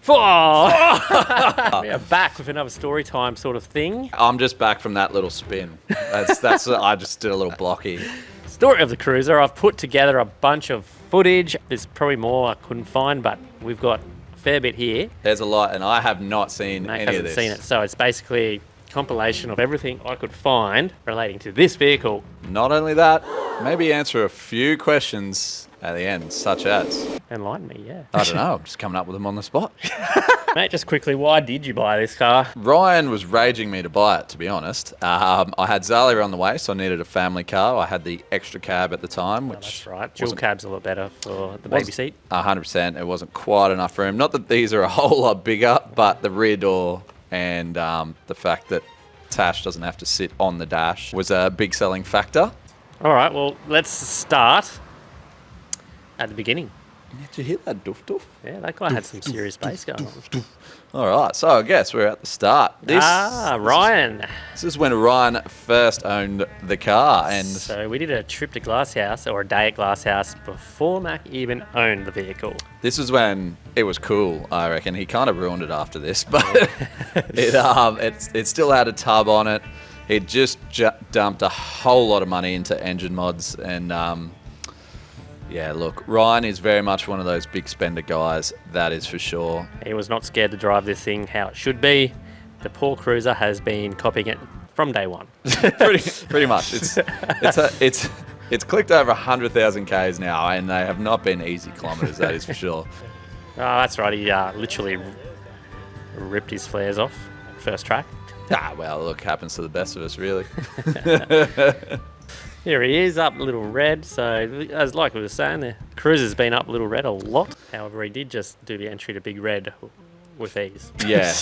We are back with another story time sort of thing. I'm just back from that little spin. That's I just did a little blocky. Story of the Cruiser. I've put together a bunch of footage. There's probably more I couldn't find, but we've got a fair bit here. There's a lot, and I have not seen Mate any of hasn't this. seen it, so it's basically a compilation of everything I could find relating to this vehicle. Not only that, maybe answer a few questions at the end, such as... Enlighten me, yeah. I don't know, I'm just coming up with them on the spot. Mate, just quickly, why did you buy this car? Ryan was raging me to buy it, to be honest. I had Zalia on the way, so I needed a family car. I had the extra cab at the time, which... That's right. Dual cab's a lot better for the baby seat. 100%. It wasn't quite enough room. Not that these are a whole lot bigger, but the rear door and the fact that Tash doesn't have to sit on the dash was a big selling factor. All right, well, let's start at the beginning. Did you hear that doof doof? Yeah, that guy had some serious bass going on. All right, so I guess we're at the start. Ryan. This is when Ryan first owned the car, and So we did a trip to Glasshouse, or a day at Glasshouse, before Mac even owned the vehicle. this is when it was cool. I reckon he kind of ruined it after this, but it still had a tub on it. He'd just dumped a whole lot of money into engine mods, and yeah, look, Ryan is very much one of those big spender guys, that is for sure. He was not scared to drive this thing how it should be. The poor Cruiser has been copying it from day one. pretty much. It's clicked over 100,000 Ks now, and they have not been easy kilometres, that is for sure. Oh, that's right. He literally ripped his flares off first track. Well, look, happens to the best of us, really. Here he is, up Little Red. So, as like we were saying, the Cruiser's been up Little Red a lot. However, he did just do the entry to Big Red with ease. Yeah,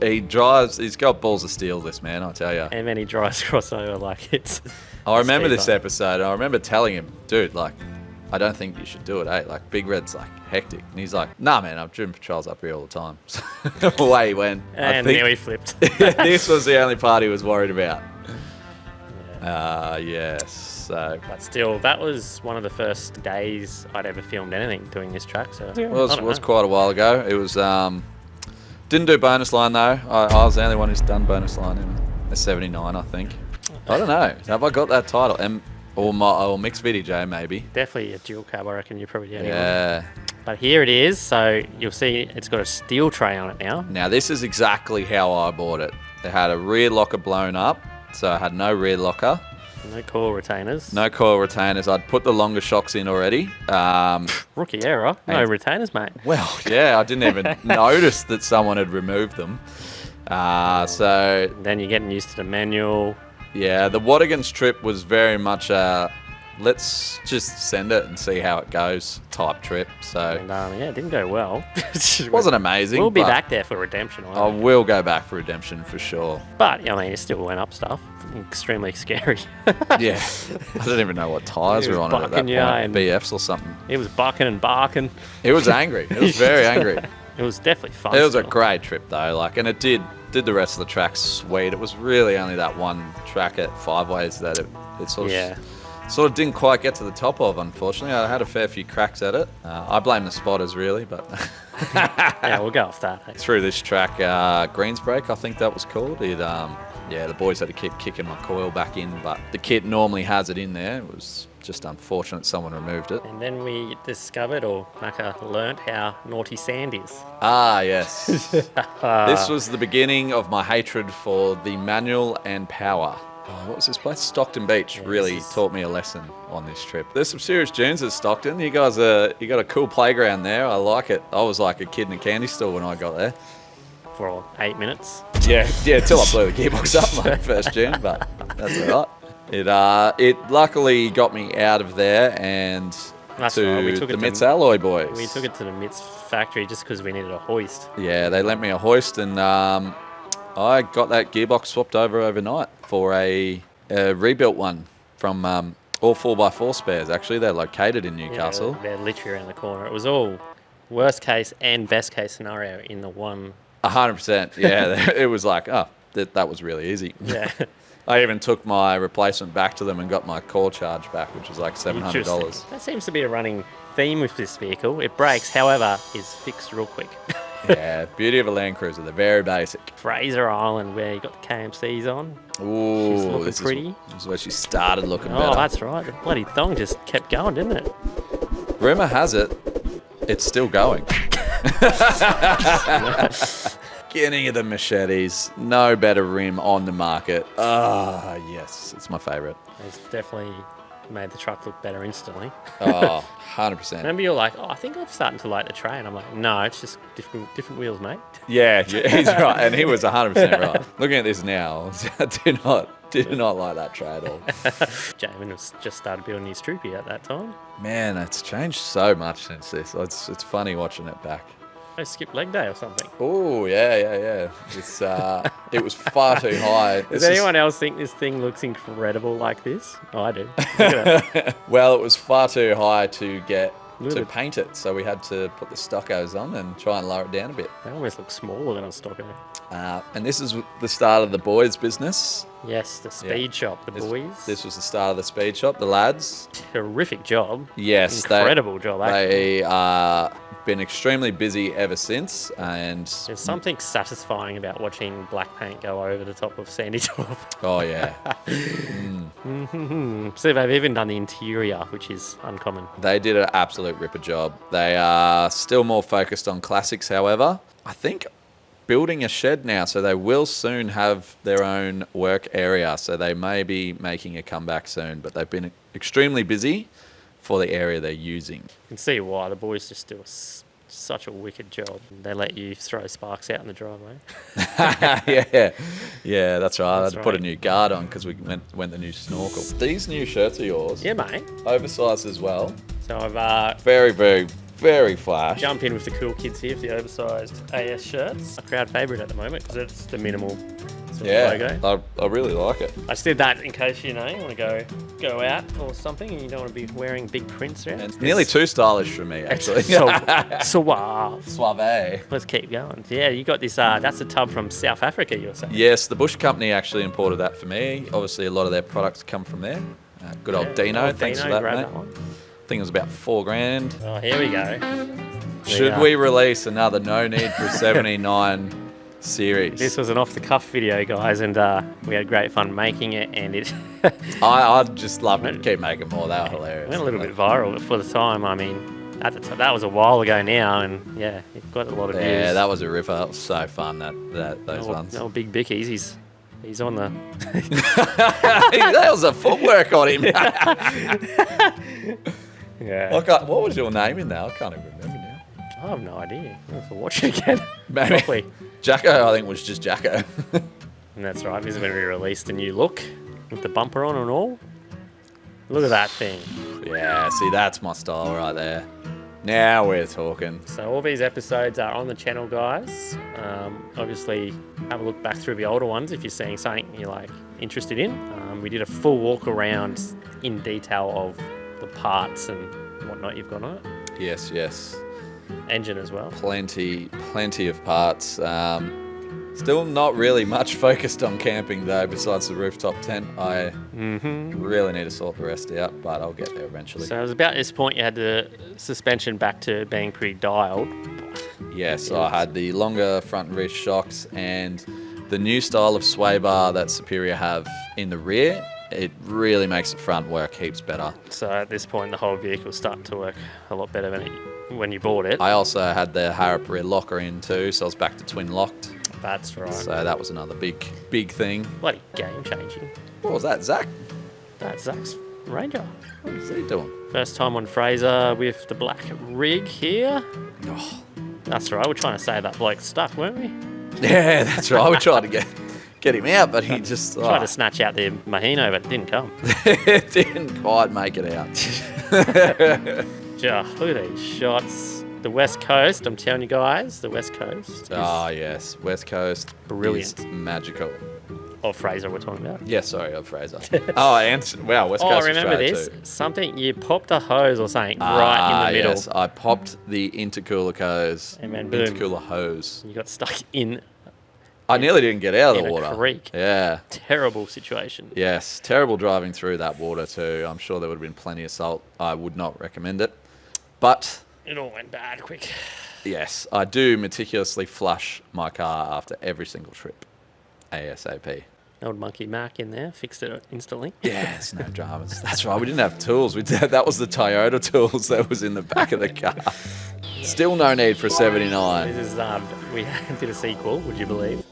he drives. He's got balls of steel, this man, I tell you. And then he drives crossover like it's... I remember this episode. I remember telling him, dude, like, I don't think you should do it, eh? Like, Big Red's like hectic. And he's like, nah, man, I've driven patrols up here all the time. So away he went. And nearly flipped. This was the only part he was worried about. Yes. So, But still, that was one of the first days I'd ever filmed anything doing this track. So it was quite a while ago. It was didn't do bonus line though. I was the only one who's done bonus line in a 79, I think. I don't know. Have I got that title? Or mixed VDJ maybe. Definitely a dual cab, I reckon. You're probably the only one. Yeah. But here it is. So you'll see it's got a steel tray on it now. Now this is exactly how I bought it. It had a rear locker blown up, so I had no rear locker. No coil retainers. No coil retainers. I'd put the longer shocks in already. Rookie error. No retainers, mate. Well, yeah, I didn't even notice that someone had removed them. So Then you're getting used to the manual. yeah, the Waddingans trip was very much a let's just send it and see how it goes type trip. So And yeah, it didn't go well. it wasn't amazing. We'll be but back there for redemption. I will go back for redemption for sure. But, I mean, it still went up stuff. Extremely scary. Yeah, I don't even know what tyres It was were on it at that bucking, point. yeah, and- BFs or something. It was bucking and barking. It was angry. It was very angry. It was definitely fun. It was a still. great trip though, like, and it did the rest of the tracks sweet. It was really only that one track at Five Ways that it sort of didn't quite get to the top of, unfortunately. I had a fair few cracks at it. I blame the spotters really, but Yeah, we'll go off that. through this track, Greens Break, I think that was called. It yeah, the boys had to keep kicking my coil back in, but the kit normally has it in there. It was just unfortunate someone removed it. And then we discovered, or Maka learnt, how naughty sand is. Ah, yes. This was the beginning of my hatred for the manual and power. Oh, what was this place? Stockton Beach really taught me a lesson on this trip. There's some serious dunes at Stockton. You guys you got a cool playground there. I like it. I was like a kid in a candy store when I got there. For 8 minutes. Yeah, till I blew the gearbox up my first dune, but that's all right. It luckily got me out of there and That's to right, we took the it to- Mitz Alloy boys. We took it to the MITS factory just because we needed a hoist. Yeah, they lent me a hoist, and I got that gearbox swapped over overnight for a rebuilt one from all 4x4 spares. Actually, they're located in Newcastle. Yeah, they're literally around the corner. It was all worst case and best case scenario in the one. 100%. Yeah, it was like, oh, that was really easy. Yeah. I even took my replacement back to them and got my core charge back, which was like $700. Interesting. That seems to be a running theme with this vehicle. It breaks, however, is fixed real quick. Yeah, beauty of a Land Cruiser. They're very basic. Fraser Island, where you got the KMCs on. Ooh, She's looking this pretty. Is where she started looking Oh, better. that's right. The bloody thong just kept going, didn't it? Rumour has it, it's still going. Beginning of the machetes. No better rim on the market. Ah, yes. It's my favourite. It's definitely made the truck look better instantly. Oh, 100%. Remember, you're like, oh, I think I'm starting to like the tray. And I'm like, no, it's just different wheels, mate. Yeah, he's right. And he was 100% right. Looking at this now, I do not like that tray at all. Jamin was just started building his troopy at that time. Man, it's changed so much since this. It's funny watching it back. I skipped leg day or something. Oh, yeah. It's it was far too high. Does anyone else think this thing looks incredible like this? Oh, I do. Look at that. Well, it was far too high to get Look to at- paint it, so we had to put the stockos on and try and lower it down a bit. They almost look smaller than on Stocker. And this is the start of the boys' business. Yes, the speed shop, the boys. This was the start of the speed shop, the lads. Terrific job. Yes, Incredible job, actually. They been extremely busy ever since, and There's something satisfying about watching black paint go over the top of Sandy Top. oh yeah, So they've even done the interior, which is uncommon. they did an absolute ripper job. They are still more focused on classics, however. I think building a shed now, so they will soon have their own work area, so they may be making a comeback soon, but they've been extremely busy for the area they're using. You can see why the boys just do such a wicked job. They let you throw sparks out in the driveway. yeah, that's right. I had That's to put a right. new guard on because we went the new snorkel. These new shirts are yours. Yeah, mate. Oversized as well. So I've Very, very, very flash. jumped in with the cool kids here for the oversized AS shirts. A crowd favourite at the moment because it's the minimal sort of logo. I really like it. I just did that in case, you want to go out or something and you don't want to be wearing big prints around. It's nearly too stylish for me, actually. Suave. Suave. Let's keep going. Yeah, you got this, that's a tub from South Africa, you were saying. Yes, the Bush Company actually imported that for me. Obviously, a lot of their products come from there. Good old Dino. Old Thanks Dino, for that, grab mate. that one. I think it was about $4,000. Oh, here we go. Should we release another No Need for 79 series? This was an off-the-cuff video, guys, and we had great fun making it, and it I'd just love to keep making more. They were hilarious. went a little bit viral for the time. I mean, at the that was a while ago now, and yeah, it got a lot of views. Yeah, that was a ripper. It was so fun, those ones. No, Big Bickies, he's on the... That was a footwork on him. Yeah. What was your name in there? I can't even remember now. I have no idea. I'll have to watch it again. Maybe. Properly. Jacko, I think, was just Jacko. And that's right, this is when we released a new look with the bumper on and all. Look at that thing. Yeah, see, that's my style right there. Now we're talking. So all these episodes are on the channel, guys. Obviously, have a look back through the older ones if you're seeing something you're like interested in. We did a full walk around in detail of the parts and whatnot you've got on it. Yes. Engine as well. Plenty of parts. Still not really much focused on camping, though, besides the rooftop tent. I really need to sort the rest out, but I'll get there eventually. So it was about this point you had the suspension back to being pretty dialed. Yes, I had the longer front and rear shocks and the new style of sway bar that Superior have in the rear. It really makes the front work heaps better. So at this point, the whole vehicle's starting to work a lot better than when you bought it. I also had the Harrop rear locker in too, so I was back to twin locked. That's right. So that was another big thing. Bloody game changing. What was that, Zach? That's Zach's Ranger. What is he doing? First time on Fraser with the black rig here. Oh, That's right, we're trying to save that bloke stuck, weren't we? yeah, that's right. We tried to get him out, but he just Tried to snatch out the Mahino, but it didn't come. it didn't quite make it out. Look at these shots. The West Coast, I'm telling you guys, the West Coast Oh yes, West Coast, Brilliant. is magical. of Fraser we're talking about. Yeah, sorry, of Fraser. And wow, West Coast. Remember Australia this? too. Something, you popped a hose or something right in the middle. Yes, I popped the intercooler hose. And then boom. Intercooler hose. You got stuck in I nearly didn't get out of in the a water. creek. Yeah. Terrible situation. Yes. Terrible driving through that water too. I'm sure there would have been plenty of salt. I would not recommend it. But It all went bad quick. yes, I do meticulously flush my car after every single trip. ASAP. Old Monkey Mac in there, fixed it instantly. Yes, no dramas. That's right. We didn't have tools. That was the Toyota tools that was in the back of the car. Still no need for a 79. This is we did a sequel. Would you believe?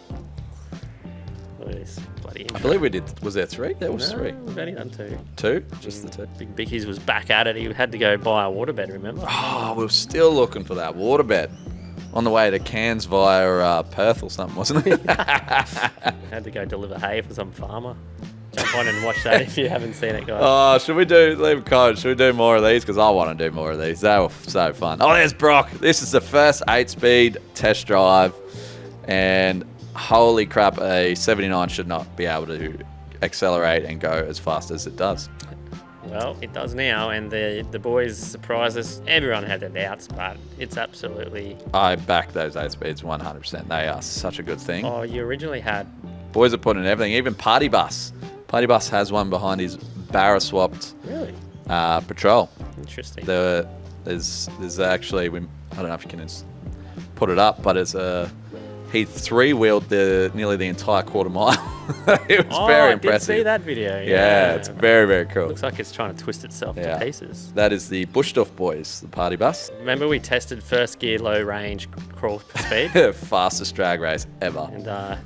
Look at this bloody intro. I believe we did. Was there 3? There was 3. We've only done 2. 2? Just the 2. Big Bickies was back at it. He had to go buy a waterbed. Remember? Oh, we were still looking for that waterbed on the way to Cairns via Perth or something, wasn't it? Had to go deliver hay for some farmer. Jump on and watch that if you haven't seen it, guys. Oh, should we leave a comment? Should we do more of these? Because I want to do more of these. They were so fun. Oh, there's Brock. This is the first 8-speed test drive. And holy crap, a 79 should not be able to accelerate and go as fast as it does. Well, it does now, and the boys surprised us. Everyone had their doubts, but it's absolutely... I back those 8-speeds 100%. They are such a good thing. Oh, you originally had... Boys are putting in everything. Even Party Bus. Party Bus has one behind his Barra-swapped Really? Patrol. Interesting. There's actually... I don't know if you can put it up, but it's a... He 3-wheeled nearly the entire quarter mile. It was very impressive. I did see that video. Yeah, it's very, very cool. Looks like it's trying to twist itself to pieces. That is the Bushduff boys, the Party Bus. Remember we tested first gear, low range, crawl speed? Fastest drag race ever. And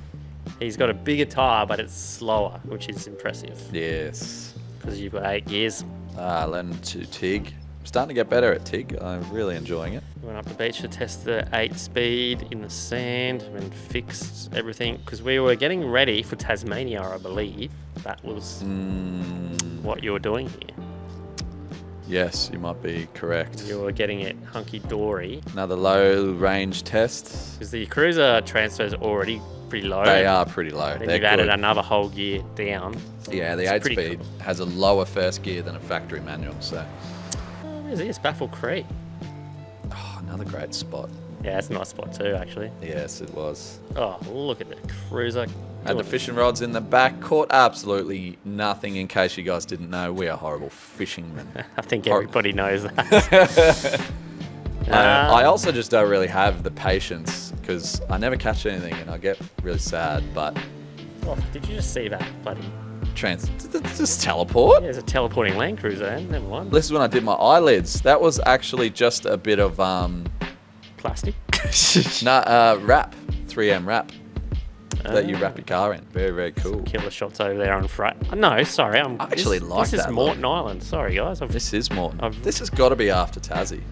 he's got a bigger tyre, but it's slower, which is impressive. Yes. Because you've got 8 gears. Learning to TIG. I'm starting to get better at TIG. I'm really enjoying it. Went up the beach to test the 8-speed in the sand and fixed everything because we were getting ready for Tasmania, I believe. That was what you were doing here. Yes, you might be correct. You were getting it hunky-dory. Another low range test. Because the cruiser transfers are already pretty low. They are pretty low. Then you've added another whole gear down. Yeah, the 8-speed has a lower first gear than a factory manual, so... What is this? Baffle Creek. Oh, another great spot. Yeah, it's a nice spot too, actually. Yes, it was. Oh, look at the cruiser. And the fishing rods in the back. Caught absolutely nothing, in case you guys didn't know. We are horrible fishermen. I think everybody knows that. I also just don't really have the patience, because I never catch anything and I get really sad, but... Oh, did you just see that bloody... Just teleport? Yeah, there's a teleporting LANDCRUISER, eh? Never mind. This is when I did my eyelids. That was actually just a bit of plastic. Wrap, 3M wrap that you wrap your car in. Very, very cool. Killer shots over there on front. No, sorry, I actually like that. This is Morton Island. Sorry, guys. This is Morton. This has got to be after Tassie.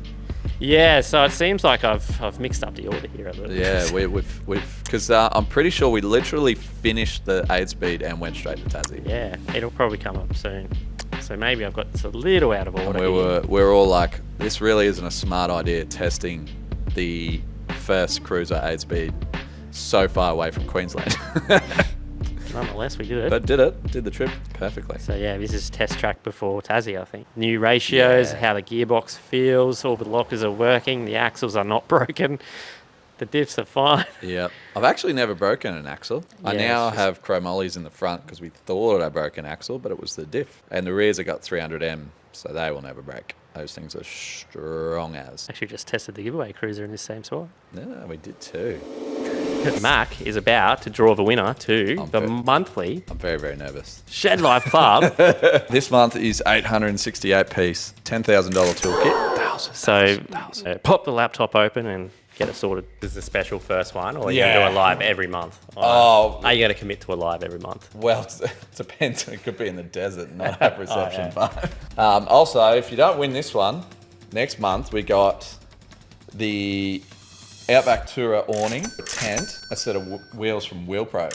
Yeah, so it seems like I've mixed up the order here a little bit. Yeah, we've because I'm pretty sure we literally finished the 8-speed and went straight to Tassie. Yeah, it'll probably come up soon. So maybe I've got this a little out of order. And we're all like, this really isn't a smart idea, testing the first cruiser 8-speed so far away from Queensland. Nonetheless, we did it. But did the trip perfectly. So yeah, this is test track before Tassie, I think. New ratios, how the gearbox feels, all the lockers are working, the axles are not broken, the diffs are fine. Yeah, I've actually never broken an axle. I now have chromollies in the front because we thought I broke an axle, but it was the diff. And the rears have got 300M, so they will never break. Those things are strong as. Actually just tested the giveaway cruiser in this same spot. Yeah, we did too. Mac is about to draw the winner to monthly... I'm very, very nervous. Shedlife Club. This month is 868 piece, $10,000 toolkit. So pop the laptop open and get it sorted. This is a special first one, or are you going to do a live every month? Are you going to commit to a live every month? Well, it depends. It could be in the desert and not have reception. But also, if you don't win this one, next month we got the Outback Tourer awning, a tent, a set of wheels from Wheel Pro.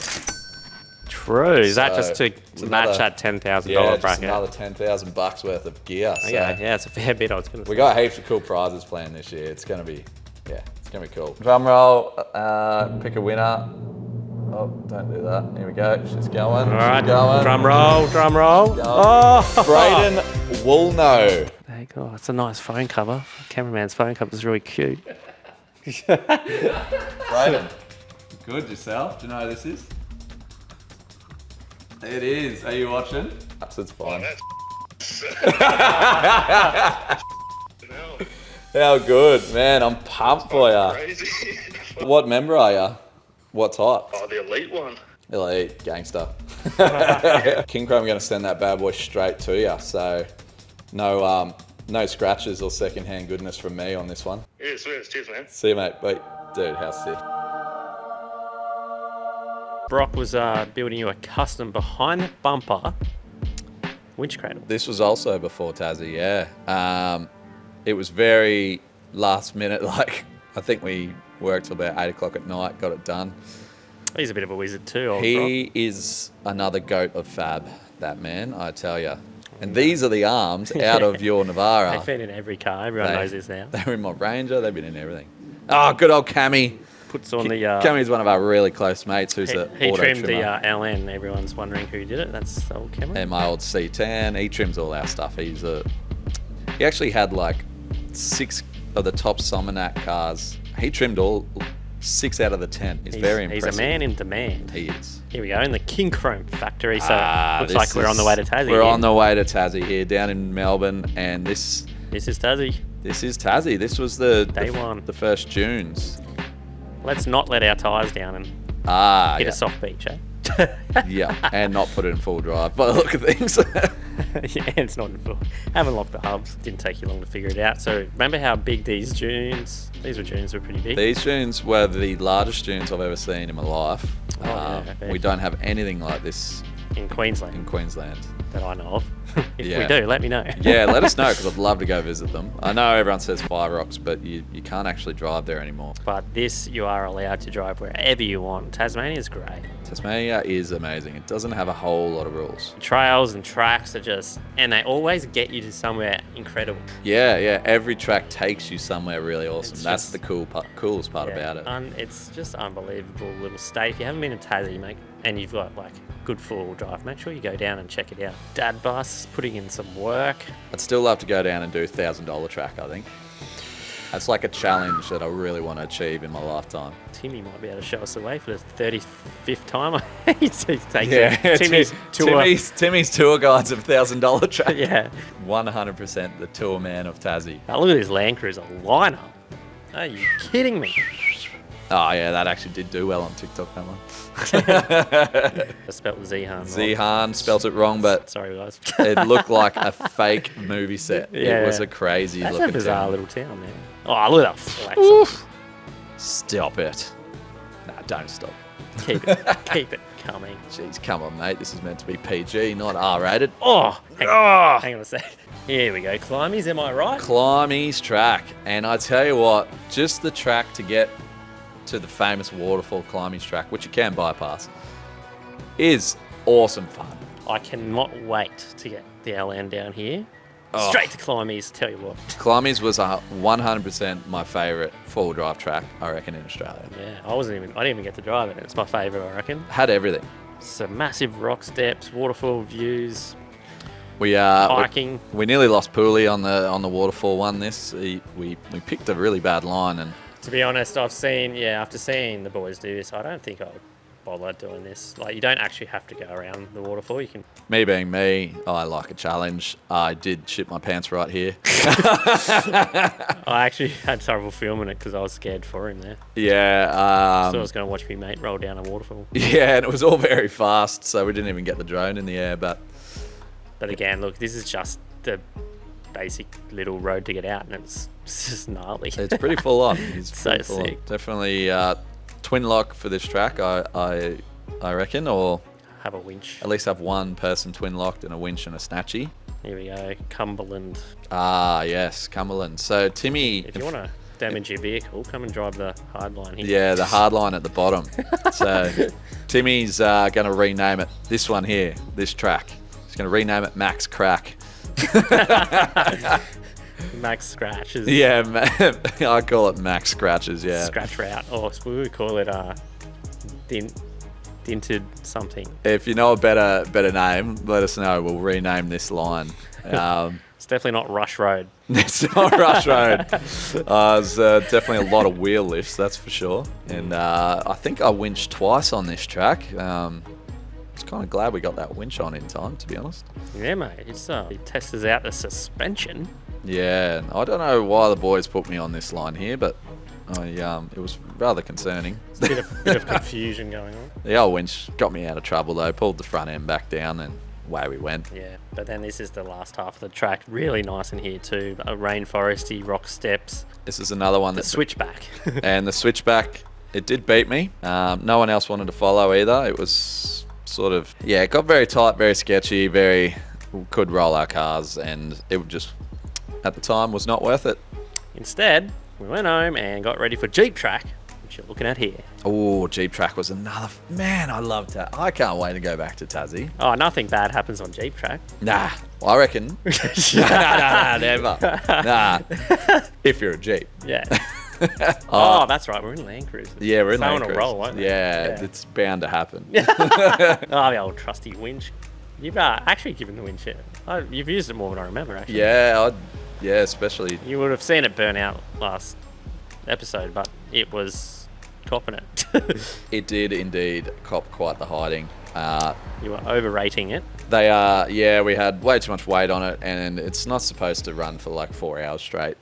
True. Is that just to match that $10,000 bracket? Just another $10,000 worth of gear. So yeah, it's a fair bit. I was going to say. We got heaps of cool prizes planned this year. It's going to be, it's going to be cool. Drum roll, pick a winner. Oh, don't do that. Here we go. She's going. All right. She's going. Drum roll, drum roll. Oh, Braden Woolno. There you go. It's a nice phone cover. Cameraman's phone cover is really cute. Braden, Good, yourself? Do you know who this is? It is. Are you watching? It's fine. How good, man. I'm pumped for ya. Crazy. What member are ya? What type? Oh, the elite one. Elite, gangster. King Chrome going to send that bad boy straight to ya. So no scratches or secondhand goodness from me on this one. Yeah, sweet. Cheers, man. See you, mate. Wait, dude, how sick. Brock was building you a custom behind the bumper winch cradle. This was also before Tassie, yeah. It was very last minute. Like, I think we worked till about 8 o'clock at night, got it done. He's a bit of a wizard too, old Brock. He is another goat of fab, that man, I tell ya. And these are the arms out of your Navara. They fit in every car. Everyone knows this now. They were in my Ranger. They've been in everything. Oh, good old Cammy. Puts on the... Cammy's one of our really close mates who's a he auto trimmed trimmer. the LN. Everyone's wondering who did it. That's old Cameron. And my old C10. He trims all our stuff. He actually had like 6 of the top Somonac cars. He trimmed all 6 out of the 10. He's very impressive. He's a man in demand. He is. Here we go, in the King Chrome factory. So looks like we're on the way to Tassie. We're on the way to Tassie here, down in Melbourne. And this is Tassie. This is Tassie. This was the Day one. The first Junes. Let's not let our tyres down and hit a soft beach, eh? Yeah, and not put it in full drive by the look of things. Yeah, it's not in full. Haven't locked the hubs. Didn't take you long to figure it out. So remember how big these dunes were pretty big. These dunes were the largest dunes I've ever seen in my life. We don't have anything like this in Queensland. That I know of. If we do, let me know. Yeah, let us know, because I'd love to go visit them. I know everyone says Five Rocks, but you can't actually drive there anymore. But this, you are allowed to drive wherever you want. Tasmania's great. Tasmania is amazing. It doesn't have a whole lot of rules. Trails and tracks are just, and they always get you to somewhere incredible. Yeah. Every track takes you somewhere really awesome. That's the coolest part about it. It's just unbelievable little state. If you haven't been to Tassie, mate, and you've got like good four-wheel drive, make sure you go down and check it out. Dad bus, putting in some work. I'd still love to go down and do a $1,000 track, I think. That's like a challenge that I really want to achieve in my lifetime. Timmy might be able to show us the way for the 35th time. He's taking Timmy's tour guides of $1,000 track. Yeah. 100% the tour man of Tassie. Now look at this LANDCRUISER lineup. Are you kidding me? Oh yeah, that actually did do well on TikTok, that one. I spelled Zihan wrong. Zihan, spelt it wrong, but sorry guys. It looked like a fake movie set. Yeah. It was a crazy That's looking a bizarre town. little town, man. Oh, look at that flex. Stop it. Nah, don't stop. Keep it coming. Jeez, come on, mate. This is meant to be PG, not R-rated. Oh, hang on a sec. Here we go. Climbys, am I right? Climbys track. And I tell you what, just the track to get to the famous waterfall Climbys track, which you can bypass, is awesome fun. I cannot wait to get the LN down here. Straight to Climbys, tell you what. Climbys was 100% my favourite four-wheel drive track, I reckon, in Australia. Yeah, I didn't even get to drive it. It's my favourite, I reckon. Had everything. Some massive rock steps, waterfall views, We hiking. We nearly lost Pooley on the waterfall one. We picked a really bad line, and to be honest, after seeing the boys do this, I don't think I would bother doing this. Like, you don't actually have to go around the waterfall. You can. Me being me, I like a challenge. I did shit my pants right here. I actually had trouble filming it because I was scared for him there. Yeah. So I was going to watch me mate roll down a waterfall. Yeah, and it was all very fast, so we didn't even get the drone in the air. But again, look, this is just the basic little road to get out, and it's just gnarly. It's pretty full on. It's so pretty full on. sick. Definitely twin lock for this track, I reckon, or Have a winch. at least have one person twin locked and a winch and a snatchy. Here we go, Cumberland. Ah, yes, Cumberland. So Timmy, If you want to damage your vehicle, come and drive the hard line here. yeah, the hard line at the bottom. So Timmy's going to rename it. This one here, this track. He's going to rename it Max Crack. Max Scratches. Yeah, I call it Max Scratches. Yeah. Scratch route. Or we would call it dinted something. If you know a better name, let us know. We'll rename this line. It's definitely not Rush Road. It's not Rush Road. There's definitely a lot of wheel lifts, that's for sure. And I think I winched twice on this track. I was kind of glad we got that winch on in time, to be honest. Yeah, mate. It tests out the suspension. Yeah, I don't know why the boys put me on this line here, but it was rather concerning. Bit of confusion going on. The old winch got me out of trouble though, pulled the front end back down and away we went. Yeah, but then this is the last half of the track. Really nice in here too. A rainforesty, rock steps. This is another one The that switchback. and the switchback, it did beat me. No one else wanted to follow either. It was sort of, it got very tight, very sketchy, could roll our cars, and it just, at the time, was not worth it. Instead, we went home and got ready for Jeep Track, which you're looking at here. Oh, Jeep Track was another, man, I loved that. I can't wait to go back to Tassie. Oh, nothing bad happens on Jeep Track. Nah, well, I reckon. Nah, never. Nah, if you're a Jeep. Yeah. Oh, that's right. We're in LANDCRUISER. Yeah, we're in They're on LANDCRUISER. a roll, aren't they? Yeah, it's bound to happen. Oh, the old trusty winch. You've actually given the winch it. You've used it more than I remember, actually. Yeah, especially. You would have seen it burn out last episode, but it was copping it. It did indeed cop quite the hiding. You were overrating it. We had way too much weight on it, and it's not supposed to run for like 4 hours straight.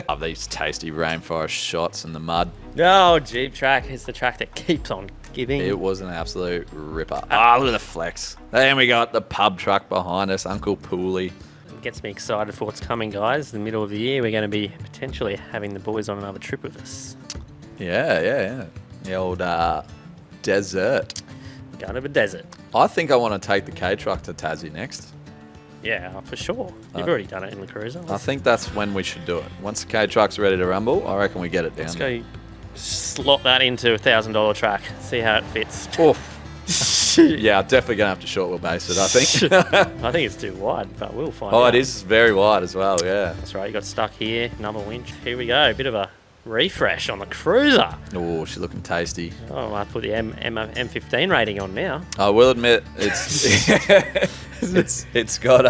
Love these tasty rainforest shots in the mud. Oh, Jeep Track is the track that keeps on giving. It was an absolute ripper. Look at the flex. Then we got the pub truck behind us, Uncle Pooley. It gets me excited for what's coming, guys. In the middle of the year, we're going to be potentially having the boys on another trip with us. Yeah. The old desert. Going to the desert. I think I want to take the K truck to Tassie next. Yeah, for sure. You've already done it in the cruiser. I think that's when we should do it. Once the K truck's ready to rumble, I reckon we get it down. Let's go slot that into a $1,000 track. See how it fits. Oh. Yeah, I'm definitely going to have to short wheelbase it, I think. I think it's too wide, but we'll find out. Oh, it is very wide as well, yeah. That's right. You got stuck here. Another winch. Here we go. A bit of a refresh on the cruiser. Oh, she's looking tasty. Oh, I might put the M15 rating on now. I will admit, it's it's got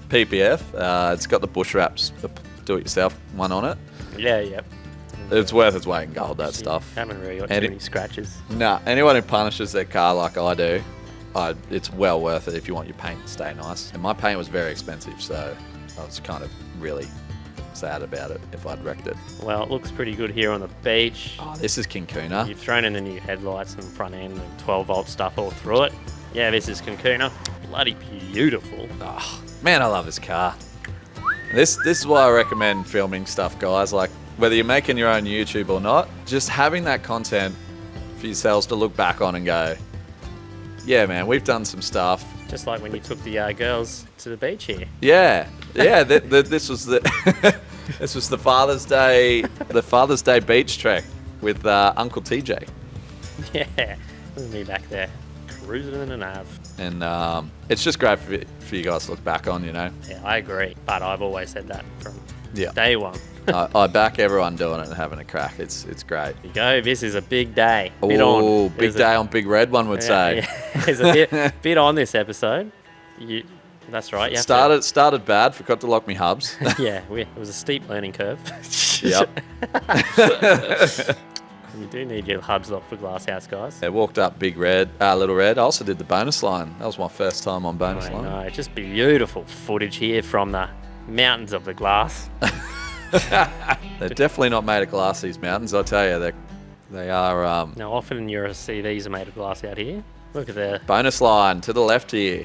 PPF. It's got the bush wraps, the do-it-yourself one on it. Yeah. It's worth its weight in gold, that stuff. Haven't really got too many scratches. Nah, anyone who punishes their car like I do, it's well worth it if you want your paint to stay nice. And my paint was very expensive, so I was kind of really sad about it if I'd wrecked it. Well, it looks pretty good here on the beach. Oh, this is Cancuna. You've thrown in the new headlights and front end and 12-volt stuff all through it. Yeah, this is Cancuna. Bloody beautiful. Oh, man, I love this car. This is why I recommend filming stuff, guys. Like, whether you're making your own YouTube or not, just having that content for yourselves to look back on and go, yeah, man, we've done some stuff. Just like when you took the girls to the beach here. Yeah. This was this was the Father's Day beach trek with Uncle TJ. Yeah, look at me back there, cruising in a nav. And it's just great for you guys to look back on, you know. Yeah, I agree. But I've always said that from Yeah. day one. I back everyone doing it and having a crack. It's great. There you go. This is a big day. Oh, big day on Big Red, one would say. Yeah. There's a bit on this episode. That's right. You have Started bad. Forgot to lock me hubs. Yeah, it was a steep learning curve. Yep. You do need your hubs locked for Glasshouse, guys. I walked up Big Red, Little Red. I also did the bonus line. That was my first time on bonus line. No, just beautiful footage here from the mountains of the glass. They're definitely not made of glass, these mountains, I tell you. They are... Now, often you'll see these are made of glass out here. Look at the... Bonus line to the left here.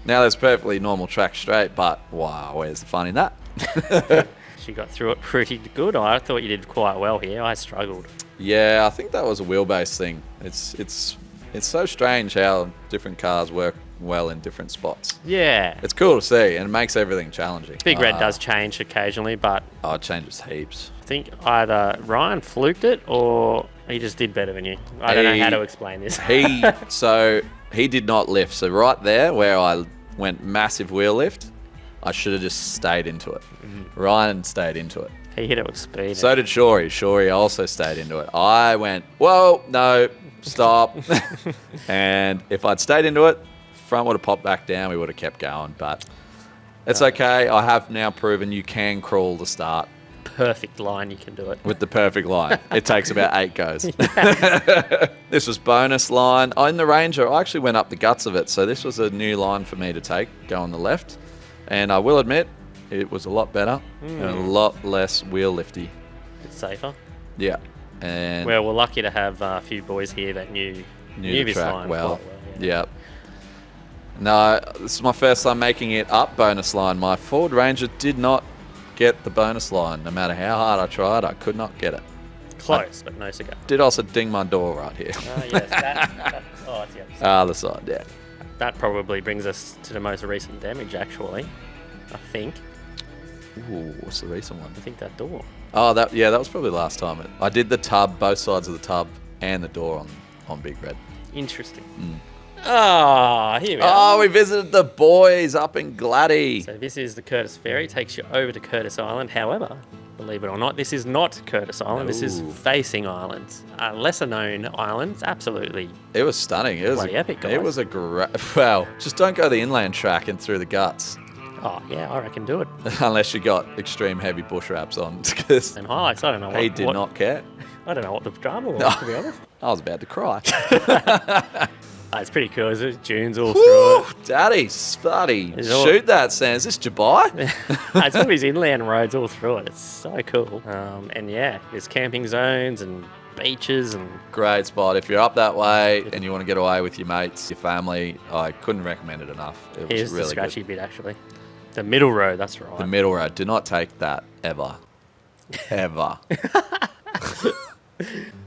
Now there's perfectly normal track straight, but wow, where's the fun in that? She got through it pretty good. I thought you did quite well here. I struggled. Yeah, I think that was a wheelbase thing. It's so strange how different cars work well in different spots. Yeah. It's cool to see, and it makes everything challenging. Big Red does change occasionally, but... Oh, it changes heaps. I think either Ryan fluked it or he just did better than you. I don't know how to explain this. He did not lift. So right there where I went massive wheel lift, I should have just stayed into it. Mm-hmm. Ryan stayed into it. He hit it with speed. So did Shorey. Shorey also stayed into it. I went, whoa, no, stop. And if I'd stayed into it, front would have popped back down. We would have kept going. But It's okay. I have now proven you can crawl the start Perfect line, you can do it. with the perfect line. It takes about 8 goes. This was bonus line. In the Ranger, I actually went up the guts of it, so this was a new line for me to take, go on the left. And I will admit, it was a lot better and a lot less wheel lifty. It's safer. Yeah. And Well, we're lucky to have a few boys here that knew the this track line well. quite Yeah. No, this is my first time making it up bonus line. My Ford Ranger did not get the bonus line. No matter how hard I tried, I could not get it. Close, but no cigar. Did also ding my door right here. Yes, oh, it's the other side. Other side, yeah. That probably brings us to the most recent damage, actually. I think. Ooh, what's the recent one? I think that door. Oh, that was probably the last time. I did the tub, both sides of the tub, and the door on Big Red. Interesting. Ah, here we Oh, are. we visited the boys up in Gladdy. So this is the Curtis Ferry. Takes you over to Curtis Island. However, believe it or not, this is not Curtis Island. This is Ooh. Facing Island. A lesser known island. Absolutely. It was stunning. It was Bloody epic, guys. It was a great. Well, just don't go the inland track and through the guts. Oh, yeah, I reckon do it. Unless you got extreme heavy bush wraps on, because And highlights, I don't know what. he did not care. I don't know what the drama was, to be honest. I was about to cry. It's pretty cool. There's dunes all through Woo, Daddy, Spuddy, It's all- shoot that, Sam. Is this Dubai? it. It's all these inland roads all through it. It's so cool. And yeah, there's camping zones and beaches and Great spot. If you're up that way and you want to get away with your mates, your family, I couldn't recommend it enough. It was here's really the scratchy good. bit, actually. The middle road, that's right. The middle road. Do not take that ever. Ever.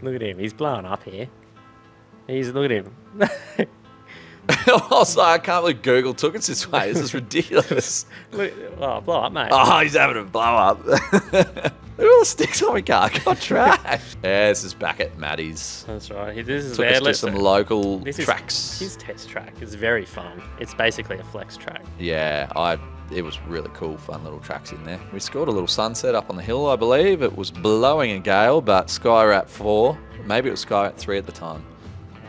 Look at him. He's blowing up here. Look at him. Also, I can't believe Google took us this way. This is ridiculous. Look, oh, blow up, mate. Oh, he's having a blow up. Look at all the sticks on my car. God, trash. Yeah, this is back at Maddie's. That's right. This is Took us to some local this is tracks. his test track. It's very fun. It's basically a flex track. Yeah, it was really cool, fun little tracks in there. We scored a little sunset up on the hill, I believe. It was blowing a gale, but Skywrap 4, maybe it was Skywrap 3 at the time.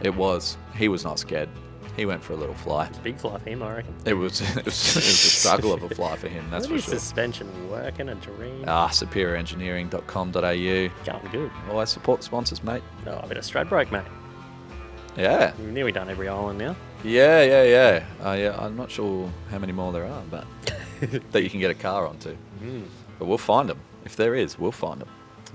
It was. He was not scared. He went for a little fly. Big fly for him, I reckon. It was a struggle of a fly for him, that's Look at for his sure. suspension working, a dream. Superior-engineering.com.au. Going good. Always support the sponsors, mate. Oh, a bit of straight break, mate. Yeah. We've nearly done every island now. Yeah. I'm not sure how many more there are, but that you can get a car onto. But we'll find them. If there is, we'll find them.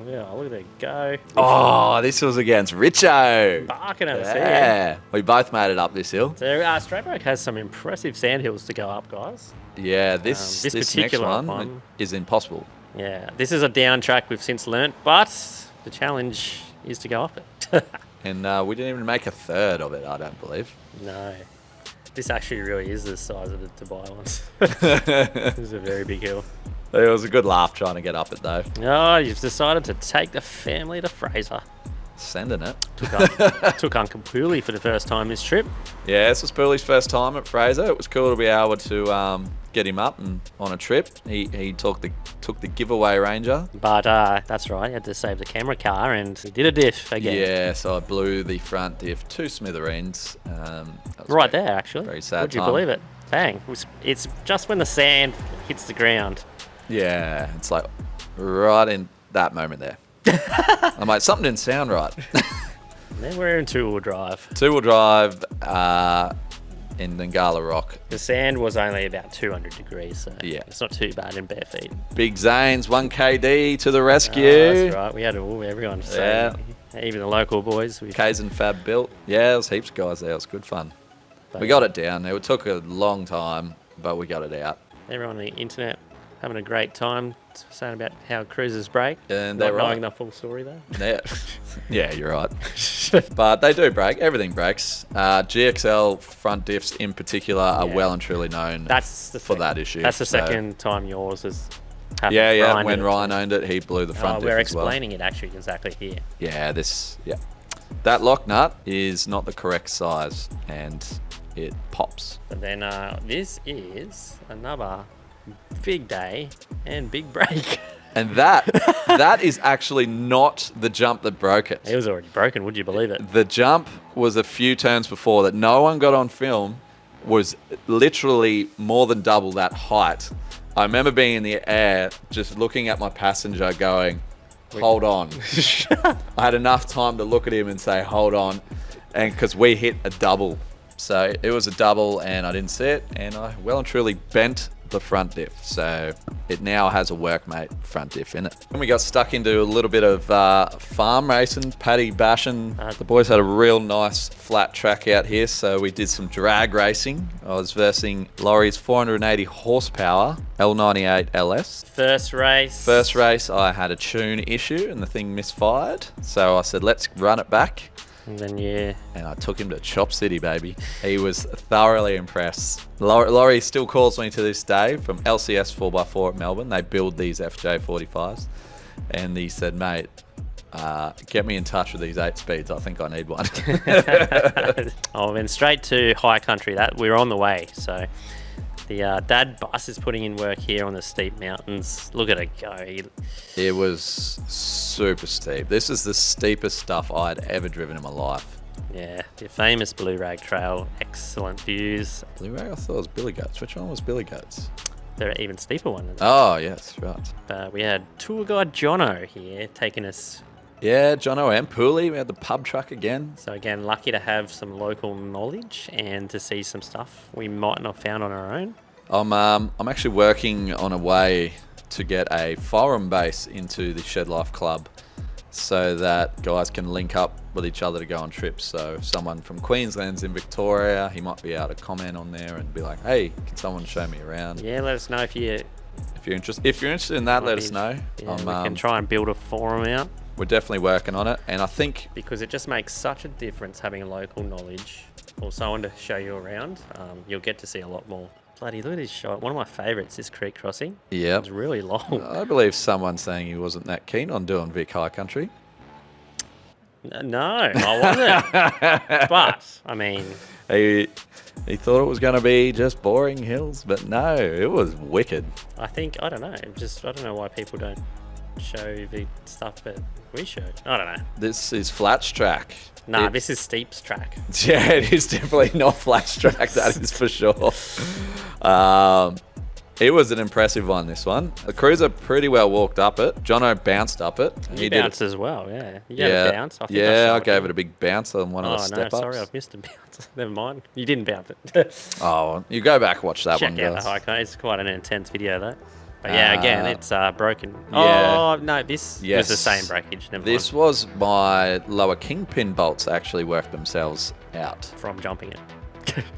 Yeah, look at that go. Oh, this was against Richo. Barking at us here. Yeah. We both made it up this hill. So straight break has some impressive sandhills to go up, guys. Yeah, this this next particular one one- is impossible. Yeah, this is a down track we've since learnt, but the challenge is to go up it. And we didn't even make a third of it, I don't believe. No. This actually really is the size of the Dubai ones. This is a very big hill. It was a good laugh trying to get up it, though. Oh, you've decided to take the family to Fraser. Sending it. Took Uncle Pooley for the first time this trip. Yeah, this was Pearlie's first time at Fraser. It was cool to be able to get him up and on a trip. He took the giveaway Ranger. But that's right, he had to save the camera car and he did a diff again. Yeah, so I blew the front diff to smithereens. That was Right very- there, actually. very sad Would you time. believe it? Bang. It's just when the sand hits the ground. Yeah, it's like right in that moment there. I'm like, something didn't sound right. And then we're in two-wheel drive. Two-wheel drive in Nangala Rock. The sand was only about 200 degrees, so Yeah. it's not too bad in bare feet. Big Zane's 1KD to the Oh, rescue. that's right. We had everyone. So even the local boys. K's and Fab built. Yeah, there was heaps of guys there. It was good fun. We got it down. It took a long time, but we got it out. Everyone on the internet having a great time saying about how cruisers break. And Not they're knowing right. the full story though. Yeah, you're right. But they do break. Everything breaks. GXL front diffs in particular are Yeah. well and truly known That's the for sec- that issue. That's the So- second time yours has happened. Yeah. Ryan When did it. Ryan owned it, he blew the front diff We're as well. explaining it actually exactly here. Yeah, that lock nut is not the correct size and it pops. But then this is another big day and big break. And that is actually not the jump that broke it. It was already broken, would you believe it? The jump was a few turns before that no one got on film was literally more than double that height. I remember being in the air, just looking at my passenger going, hold on. I had enough time to look at him and say, hold on. And because we hit a double. So it was a double and I didn't see it. And I well and truly bent the front diff. So it now has a workmate front diff in it. And we got stuck into a little bit of farm racing, paddy bashing. The boys had a real nice flat track out here. So we did some drag racing. I was versing Laurie's 480 horsepower L98 LS. First race. First race, I had a tune issue and the thing misfired. So I said, let's run it back. And then, yeah. And I took him to Chop City, baby. He was thoroughly impressed. Laurie still calls me to this day from LCS 4x4 at Melbourne. They build these FJ45s. And he said, mate, get me in touch with these 8 speeds. I think I need one. I went straight to high country. That we were on the way. So the dad bus is putting in work here on the steep mountains. Look at it go. It was super steep. This is the steepest stuff I'd ever driven in my life. Yeah, the famous Blue Rag Trail. Excellent views. Blue Rag? I thought it was Billy Goats. Which one was Billy Goats? There are even steeper ones. Oh, yes, right. We had tour guide Jono here taking us. Yeah, Jono and Pooley. We had the pub truck again. So again, lucky to have some local knowledge and to see some stuff we might not have found on our own. I'm actually working on a way to get a forum base into the Shedlife Club so that guys can link up with each other to go on trips. So if someone from Queensland's in Victoria, he might be able to comment on there and be like, hey, can someone show me around? Yeah, let us know if you're interested. If you're interested in that, let us know. Yeah, we can try and build a forum out. We're definitely working on it, and I think because it just makes such a difference having a local knowledge or someone to show you around. You'll get to see a lot more. Bloody look at this shot. One of my favourites is creek crossing. Yeah, it's really long. I believe someone saying he wasn't that keen on doing Vic High Country. No, I wasn't. But I mean, he thought it was going to be just boring hills, but no, it was wicked. I don't know. I don't know why people don't show the stuff that we show. I don't know. This is Flats track. Nah, this is Steep's track. Yeah, it is definitely not Flats track, that is for sure. It was an impressive one, this one. The cruiser pretty well walked up it. Jono bounced up it. He bounced as well, yeah. You gave it a bounce? I gave it a big bounce on one of the step-ups. Oh, no, sorry, I've missed a bounce. Never mind. You didn't bounce it. Oh, you go back watch that one, Check out guys. the high country. It's quite an intense video, though. But yeah, again, it's broken. Yeah. Oh, no, this was the same breakage. Never This mind. was my lower kingpin bolts actually worked themselves out. From jumping it.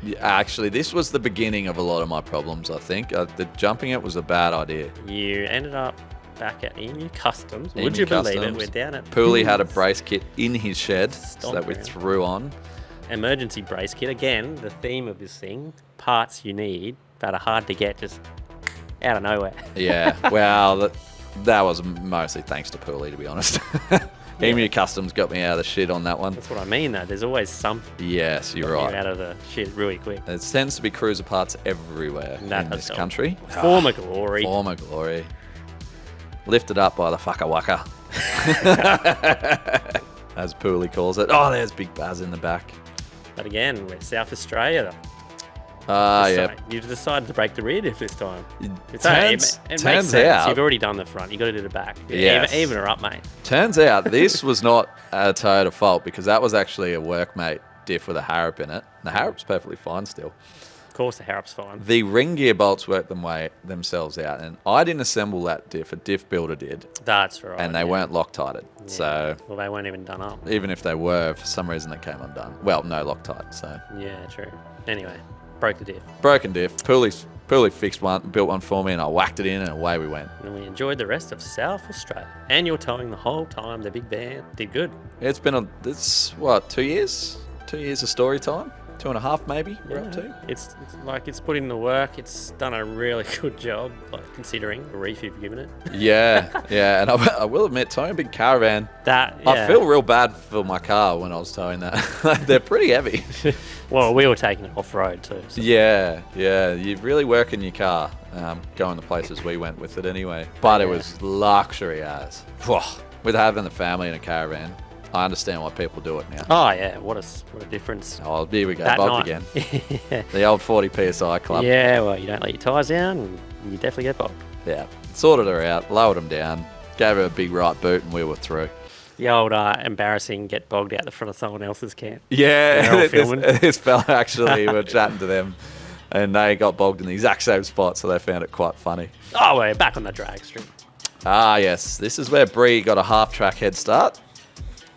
Yeah, actually, this was the beginning of a lot of my problems, I think. The jumping it was a bad idea. You ended up back at Emu Customs. Emu Would you believe it? Customs. We're down at Pooley had a brace kit in his shed that we around. threw on. Emergency brace kit. Again, the theme of this thing. Parts you need that are hard to get just out of nowhere. Yeah, well, that was mostly thanks to Pooley, to be honest. Emu Customs got me out of the shit on that one. That's what I mean, though. There's always something. Yes, you're got right. you out of the shit really quick. There tends to be cruiser parts everywhere in this country. Former glory. Former glory. Lifted up by the fucker waka. As Pooley calls it. Oh, there's Big Baz in the back. But again, we're South Australia. Yeah. You've decided to break the rear diff this time. It makes Turns sense. out, You've already done the front. You've got to do the back. Yes. Even her up, mate. turns out this was not a Toyota fault because that was actually a workmate diff with a Harrop in it. The Harrop's perfectly fine still. Of course, the Harrop's fine. The ring gear bolts worked themselves out, and I didn't assemble that diff. A diff builder did, That's right. and they weren't Loctited. Yeah. So Well, they weren't even done up. even if they were, for some reason they came undone. Well, no Loctite, so Yeah, true. Anyway, broke the diff. broken diff. Pooley fixed one, built one for me, and I whacked it in, and away we went. And we enjoyed the rest of South Australia. And you're towing the whole time. The big band did good. It's been 2 years? 2 years of story time? 2.5 maybe we're up to. It's like it's put in the work. It's done a really good job, like considering the reef you've given it. Yeah, and I will admit, towing a big caravan, That yeah. I feel real bad for my car when I was towing that. They're pretty heavy. Well, we were taking it off road too. So. Yeah, you really work in your car, going the places we went with it anyway. But it was luxury as. With having the family in a caravan, I understand why people do it now. Oh yeah, what a difference. Oh, here we go, That bogged night. again. The old 40 PSI club. Yeah, well, you don't let your tyres down, and you definitely get bogged. Yeah. Sorted her out, lowered them down, gave her a big right boot, and we were through. The old embarrassing get bogged out the front of someone else's camp. Yeah, They're all filming. this fella actually, we were chatting to them, and they got bogged in the exact same spot, so they found it quite funny. Oh, we're back on the drag strip. Ah, yes. This is where Bree got a half-track head start.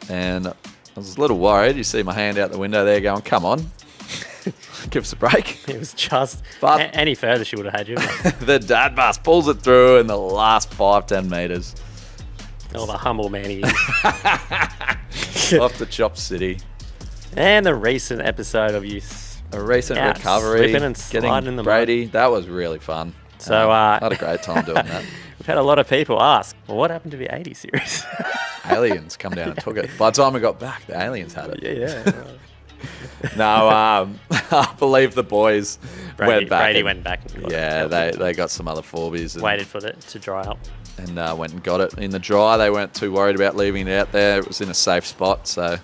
And I was a little worried. You see my hand out the window there going, come on. Give us a break. It was just... But- any further she would have had you. The dad bus pulls it through in the last 5-10 metres. Oh, the humble man he is. Off to Chop City. And the recent episode of you. A recent Out recovery. slipping and sliding in the mud. Brady. That was really fun. So, I had a great time doing that. We've had a lot of people ask, well, what happened to the 80 series? Aliens come down and took it. By the time we got back, the aliens had it. yeah. No, I believe the boys went back. Brady and- went back. And got Yeah, it. they got some other Forbies. And, Waited for it to dry up. and went and got it in the dry. They weren't too worried about leaving it out there. It was in a safe spot, so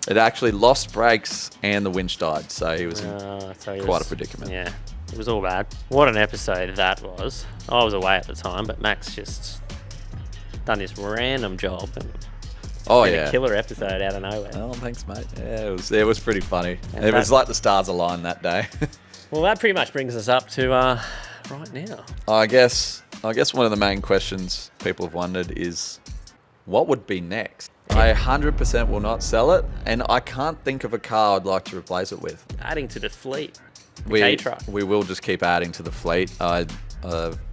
it actually lost brakes and the winch died. So he was in So it quite was- a predicament. Yeah, it was all bad. What an episode that was. I was away at the time, but Max just done this random job and Oh did yeah. a killer episode out of nowhere. Oh, thanks, mate. Yeah, it was pretty funny. And It was that- like the stars aligned that day. Well, that pretty much brings us up to right now. I guess one of the main questions people have wondered is, what would be next? I 100% will not sell it, and I can't think of a car I'd like to replace it with. Adding to the fleet. The We K-truck. we will just keep adding to the fleet.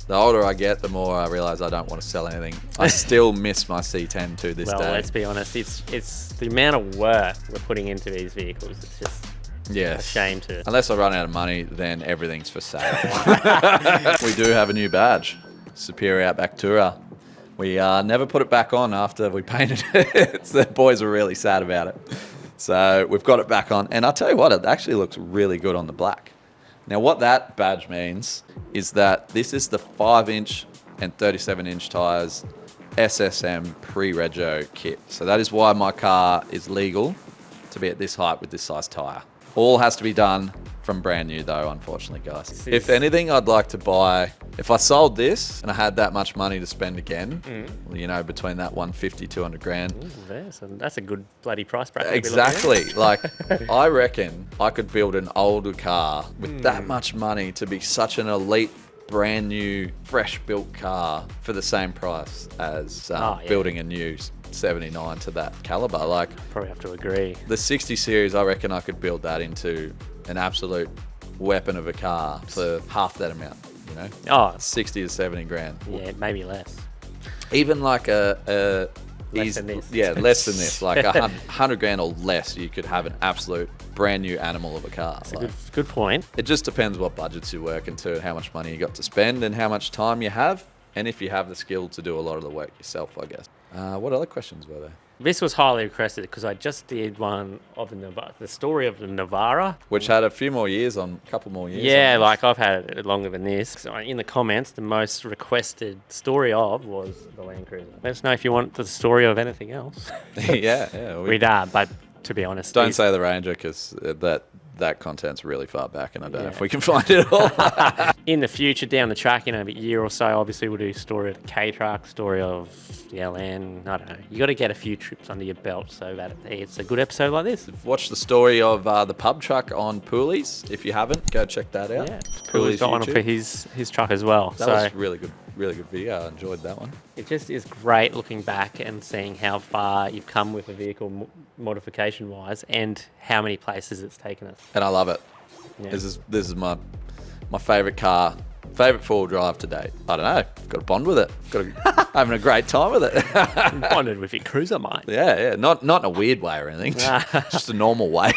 The older I get, the more I realise I don't want to sell anything. I still miss my C10 to this Well, day. let's be honest. It's the amount of work we're putting into these vehicles. It's just Yes. a shame to. Unless I run out of money, then everything's for sale. We do have a new badge, Superior Outback Tourer. We never put it back on after we painted it. The boys were really sad about it. So we've got it back on. And I'll tell you what, it actually looks really good on the black. Now, what that badge means is that this is the 5-inch and 37-inch tyres SSM pre-rego kit. So that is why my car is legal to be at this height with this size tyre. All has to be done from brand new though, unfortunately, guys. If anything, I'd like to buy, if I sold this and I had that much money to spend again, you know, between that 150, 200 grand. That's a good bloody price bracket. to be looking at. Exactly. Like, I reckon I could build an older car with that much money to be such an elite, brand new, fresh built car for the same price as yeah. building a new 79 to that caliber. Like, Probably have to agree. the 60 series, I reckon I could build that into an absolute weapon of a car for half that amount, you know? Oh, 60 to 70 grand. yeah, maybe less. Even like a Less than this. Yeah, less than this. Like 100 grand or less, you could have an absolute brand new animal of a car. Like, Good point. it just depends what budgets you're working to and how much money you got to spend and how much time you have, and if you have the skill to do a lot of the work yourself, I guess. What other questions were there? This was highly requested because I just did one of the story of the Navara. Which had a few more years on, a couple more years. Yeah, on like I've had it longer than this. So in the comments, the most requested story of was the Land Cruiser. Let us know if you want the story of anything else. yeah. We'd but to be honest, Don't these- say the Ranger because that content's really far back, and I don't know Yeah. if we can find it all. in the future, down the track, in a year or so, obviously we'll do story of the K-Truck, story of the LN. I don't know. You got to get a few trips under your belt so that it's a good episode like this. Watch the story of the pub truck on Poolies. If you haven't, go check that out. Yeah, Cooley's got one YouTube. for his truck as well. That so was really good video. I enjoyed that one. it just is great looking back and seeing how far you've come with a vehicle modification wise and how many places it's taken us. And I love it. Yeah. This is my favourite car, favourite four-wheel drive to date. I don't know. Got a bond with it. Having a great time with it. Bonded with your cruiser, mate. Yeah. Not in a weird way or anything. Just a normal way.